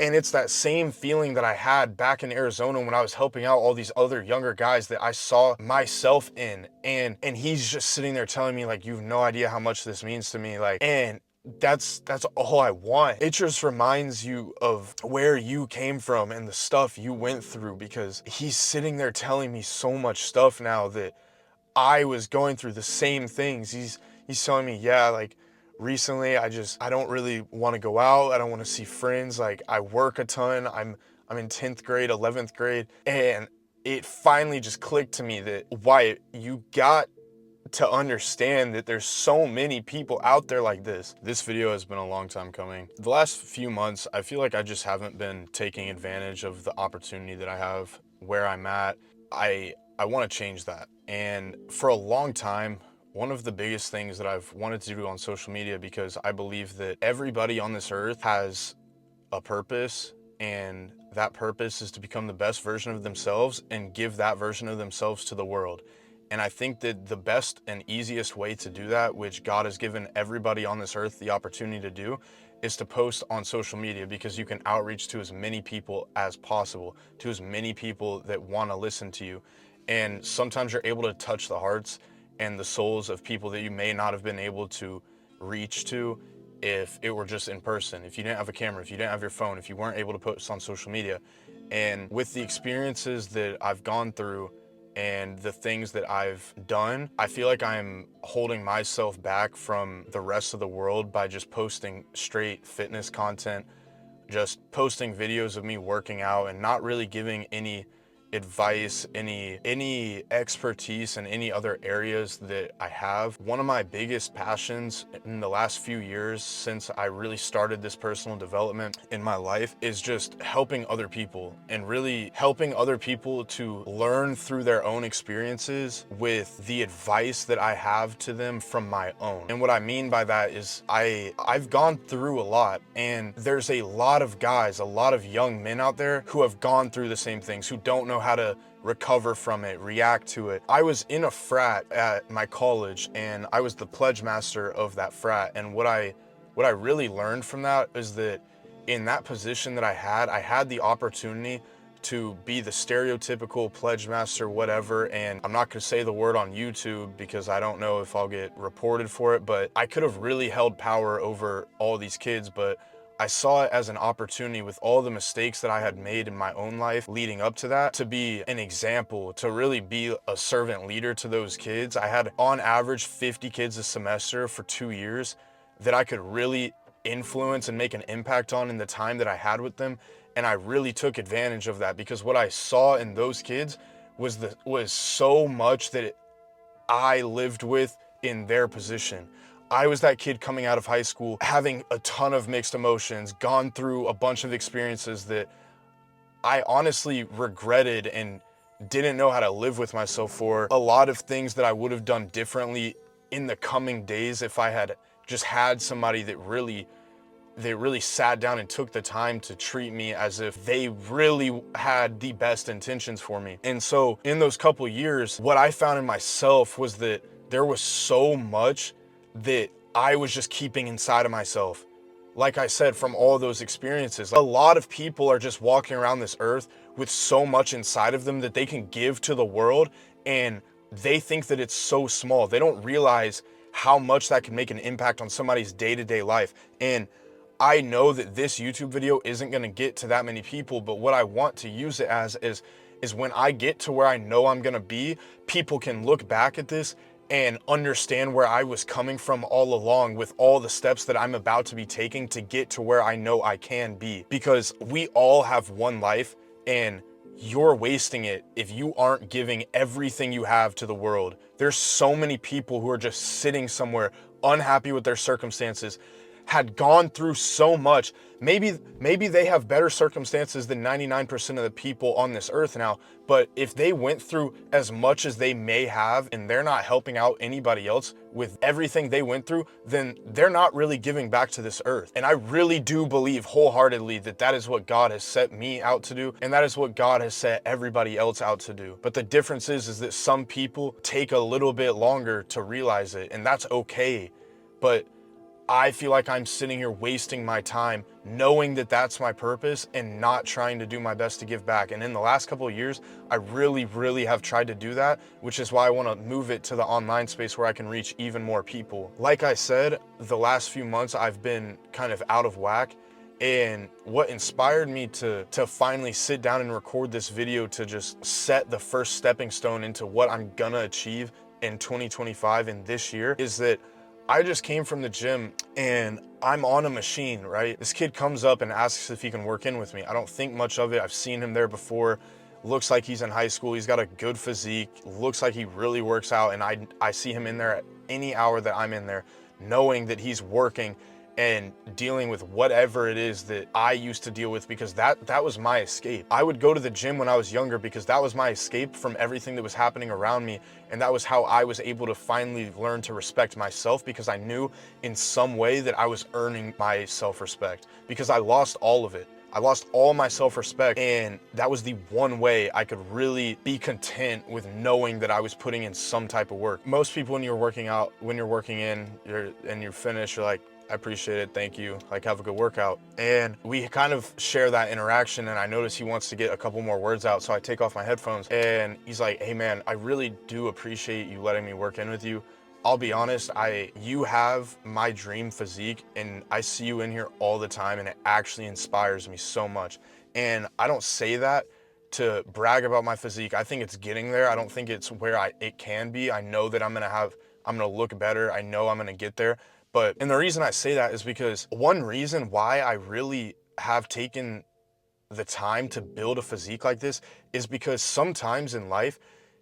And it's that same feeling that I had back in Arizona when I was helping out all these other younger guys that I saw myself in. And he's just sitting there telling me, like, you have no idea how much this means to me. Like, and that's all I want. It just reminds you of where you came from and the stuff you went through, because he's sitting there telling me so much stuff now that I was going through the same things. He's telling me, yeah, like recently I don't really want to go out. I don't want to see friends. Like, I work a ton. I'm in 10th grade, 11th grade, and it finally just clicked to me that, Wyatt, you got to understand that there's so many people out there like this. This video has been a long time coming. The last few months, I feel like I just haven't been taking advantage of the opportunity that I have where I'm at. I want to change that. And for a long time, one of the biggest things that I've wanted to do on social media, because I believe that everybody on this earth has a purpose, and that purpose is to become the best version of themselves and give that version of themselves to the world. And I think that the best and easiest way to do that, which God has given everybody on this earth the opportunity to do, is to post on social media, because you can outreach to as many people as possible, to as many people that want to listen to you. And sometimes you're able to touch the hearts and the souls of people that you may not have been able to reach to if it were just in person, if you didn't have a camera, if you didn't have your phone, if you weren't able to post on social media. And with the experiences that I've gone through and the things that I've done, I feel like I'm holding myself back from the rest of the world by just posting straight fitness content, just posting videos of me working out and not really giving any advice, any expertise in any other areas that I have. One of my biggest passions in the last few years since I really started this personal development in my life is just helping other people, and really helping other people to learn through their own experiences with the advice that I have to them from my own. And what I mean by that is I've gone through a lot, and there's a lot of guys, a lot of young men out there who have gone through the same things, who don't know how to recover from it, react to it. I was in a frat at my college, and I was the pledge master of that frat. And what I really learned from that is that in that position that I had the opportunity to be the stereotypical pledge master, whatever. And I'm not gonna say the word on YouTube because I don't know if I'll get reported for it, but I could have really held power over all these kids. But I saw it as an opportunity, with all the mistakes that I had made in my own life leading up to that, to be an example, to really be a servant leader to those kids. I had on average 50 kids a semester for 2 years that I could really influence and make an impact on in the time that I had with them. And I really took advantage of that, because what I saw in those kids was so much that I lived with in their position. I was that kid coming out of high school, having a ton of mixed emotions, gone through a bunch of experiences that I honestly regretted and didn't know how to live with myself for. A lot of things that I would have done differently in the coming days if I had just had somebody that really sat down and took the time to treat me as if they really had the best intentions for me. And so in those couple years, what I found in myself was that there was so much that I was just keeping inside of myself. Like I said, from all those experiences, a lot of people are just walking around this earth with so much inside of them that they can give to the world, and they think that it's so small. They don't realize how much that can make an impact on somebody's day-to-day life. And I know that this YouTube video isn't gonna get to that many people, but what I want to use it as is when I get to where I know I'm gonna be, people can look back at this and understand where I was coming from all along, with all the steps that I'm about to be taking to get to where I know I can be. Because we all have one life, and you're wasting it if you aren't giving everything you have to the world. There's so many people who are just sitting somewhere unhappy with their circumstances, had gone through so much. Maybe they have better circumstances than 99% of the people on this earth now, but if they went through as much as they may have and they're not helping out anybody else with everything they went through, then they're not really giving back to this earth. And I really do believe wholeheartedly that that is what God has set me out to do, and that is what God has set everybody else out to do. But the difference is that some people take a little bit longer to realize it, and that's okay. But I feel like I'm sitting here wasting my time knowing that that's my purpose and not trying to do my best to give back. And in the last couple of years, I really have tried to do that, which is why I want to move it to the online space where I can reach even more people. Like I said, the last few months I've been kind of out of whack. And what inspired me to finally sit down and record this video to just set the first stepping stone into what I'm gonna achieve in 2025 and this year is that I just came from the gym and I'm on a machine, right? This kid comes up and asks if he can work in with me. I don't think much of it. I've seen him there before. Looks like he's in high school. He's got a good physique. Looks like he really works out. And I see him in there at any hour that I'm in there, knowing that he's working and dealing with whatever it is that I used to deal with, because that was my escape. I would go to the gym when I was younger because that was my escape from everything that was happening around me. And that was how I was able to finally learn to respect myself, because I knew in some way that I was earning my self-respect, because I lost all of it. I lost all my self-respect, and that was the one way I could really be content with knowing that I was putting in some type of work. Most people, when you're working out, when you're working in, and you're finished, you're like, I appreciate it, thank you, like, have a good workout. And we kind of share that interaction, and I notice he wants to get a couple more words out, so I take off my headphones, and he's like, hey man, I really do appreciate you letting me work in with you. I'll be honest, you have my dream physique, and I see you in here all the time, and it actually inspires me so much. And I don't say that to brag about my physique. I think it's getting there. I don't think it's where it can be. I know that I'm gonna look better. I know I'm gonna get there. And the reason I say that is because one reason why I really have taken the time to build a physique like this is because sometimes in life,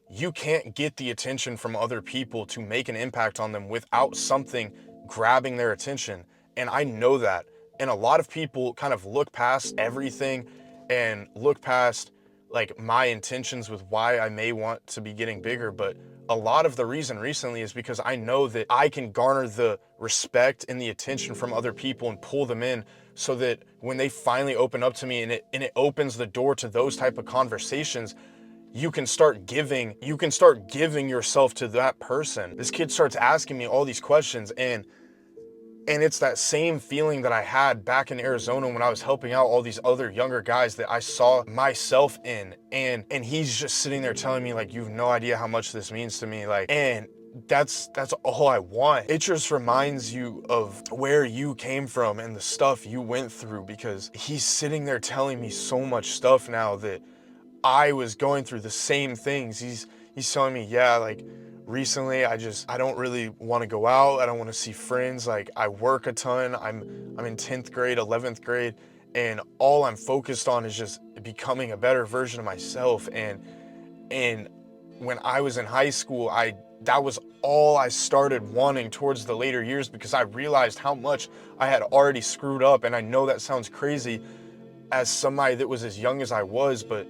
you can't get the attention from other people to make an impact on them without something grabbing their attention. And I know that. And a lot of people kind of look past everything and look past like my intentions with why I may want to be getting bigger. But a lot of the reason recently is because I know that I can garner the respect and the attention from other people and pull them in, so that when they finally open up to me and it opens the door to those type of conversations, you can start giving yourself to that person. This kid starts asking me all these questions, and it's that same feeling that I had back in Arizona when I was helping out all these other younger guys that I saw myself in. And he's just sitting there telling me, like, you've no idea how much this means to me. Like, and that's all I want. It just reminds you of where you came from and the stuff you went through, because he's sitting there telling me so much stuff now that I was going through the same things. He's telling me, yeah, like, recently I don't really want to go out. I don't want to see friends. Like, I work a ton. I'm in 10th grade, 11th grade, and all I'm focused on is just becoming a better version of myself. And when I was in high school, that was all I started wanting towards the later years, because I realized how much I had already screwed up. And I know that sounds crazy as somebody that was as young as I was, but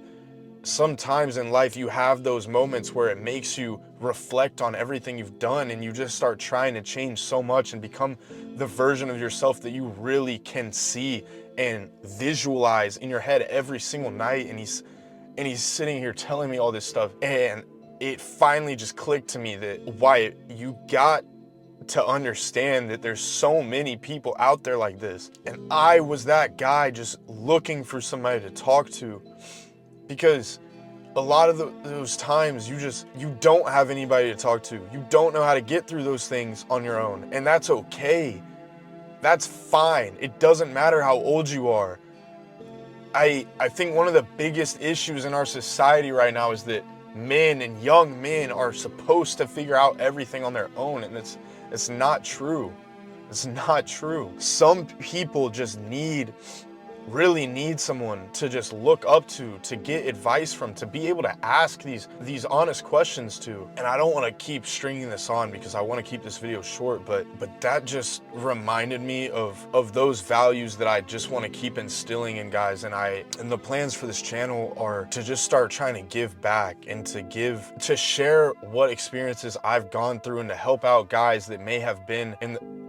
sometimes in life you have those moments where it makes you reflect on everything you've done, and you just start trying to change so much and become the version of yourself that you really can see and visualize in your head every single night. And he's sitting here telling me all this stuff, and it finally just clicked to me that, Wyatt, you got to understand that there's so many people out there like this. And I was that guy just looking for somebody to talk to, because a lot of those times you don't have anybody to talk to. You don't know how to get through those things on your own, and that's okay. That's fine. It doesn't matter how old you are. I think one of the biggest issues in our society right now is that men and young men are supposed to figure out everything on their own, and it's not true. It's not true. Some people just really need someone to just look up to get advice from, to be able to ask these honest questions to. And I don't want to keep stringing this on because I want to keep this video short, but that just reminded me of those values that I just want to keep instilling in guys. And the plans for this channel are to just start trying to give back and to share what experiences I've gone through, and to help out guys that may have been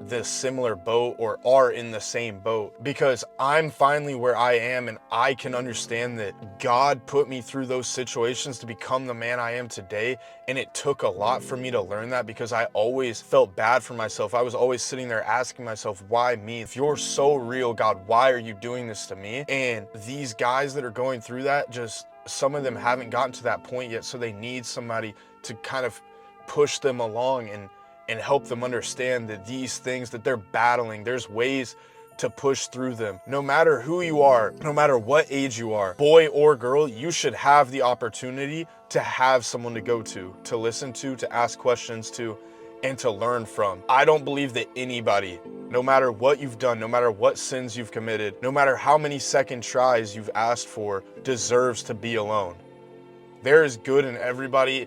the similar boat or are in the same boat, because I'm finally where I am, and I can understand that God put me through those situations to become the man I am today. And it took a lot for me to learn that, because I always felt bad for myself. I was always sitting there asking myself, why me? If you're so real, God, why are you doing this to me? And these guys that are going through that, just some of them haven't gotten to that point yet, so they need somebody to kind of push them along and help them understand that these things that they're battling, there's ways to push through them. No matter who you are, no matter what age you are, boy or girl, you should have the opportunity to have someone to go to listen to ask questions to, and to learn from. I don't believe that anybody, no matter what you've done, no matter what sins you've committed, no matter how many second tries you've asked for, deserves to be alone. There is good in everybody.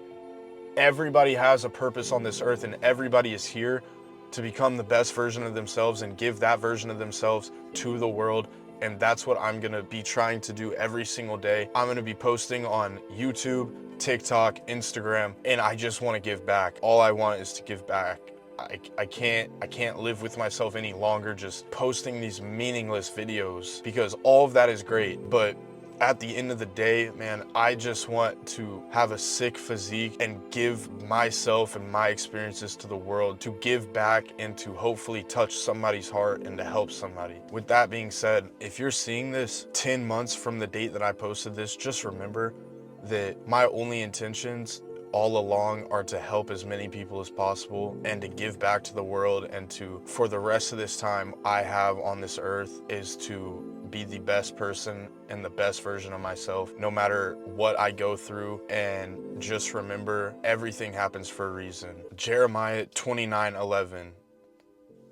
Everybody has a purpose on this earth, and everybody is here to become the best version of themselves and give that version of themselves to the world. And that's what I'm gonna be trying to do every single day. I'm gonna be posting on YouTube, TikTok, Instagram, and I just wanna give back. All I want is to give back. I can't live with myself any longer just posting these meaningless videos, because all of that is great, but at the end of the day, man, I just want to have a sick physique and give myself and my experiences to the world, to give back and to hopefully touch somebody's heart and to help somebody. With that being said, if you're seeing this 10 months from the date that I posted this, just remember that my only intentions all along are to help as many people as possible and to give back to the world, and to, for the rest of this time I have on this earth, is to be the best person and the best version of myself, no matter what I go through. And just remember, everything happens for a reason. Jeremiah 29:11,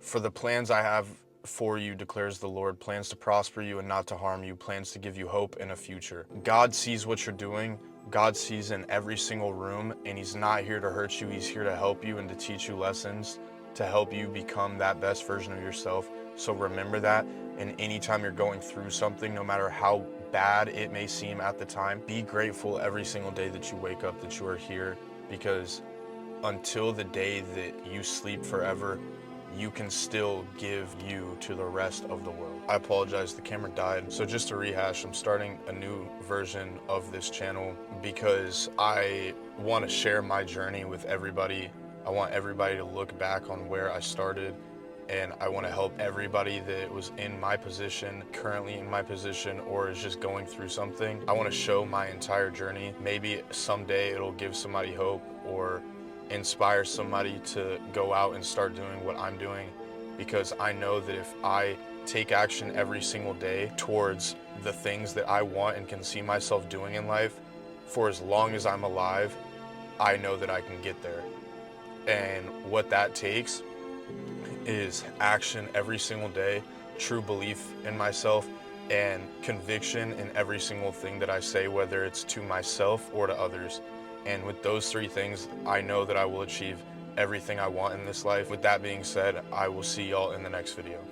for the plans I have for you, declares the Lord, plans to prosper you and not to harm you, plans to give you hope and a future. God sees what you're doing. God sees in every single room, and he's not here to hurt you. He's here to help you and to teach you lessons, to help you become that best version of yourself. So remember that, and anytime you're going through something, no matter how bad it may seem at the time, be grateful every single day that you wake up, that you are here, because until the day that you sleep forever, you can still give you to the rest of the world. I apologize, the camera died. So just to rehash, I'm starting a new version of this channel because I want to share my journey with everybody. I want everybody to look back on where I started, and I want to help everybody that was in my position, currently in my position, or is just going through something. I want to show my entire journey. Maybe someday it'll give somebody hope or inspire somebody to go out and start doing what I'm doing, because I know that if I take action every single day towards the things that I want and can see myself doing in life for as long as I'm alive, I know that I can get there. And what that takes is action every single day, true belief in myself, and conviction in every single thing that I say, whether it's to myself or to others. And with those three things, I know that I will achieve everything I want in this life. With that being said, I will see y'all in the next video.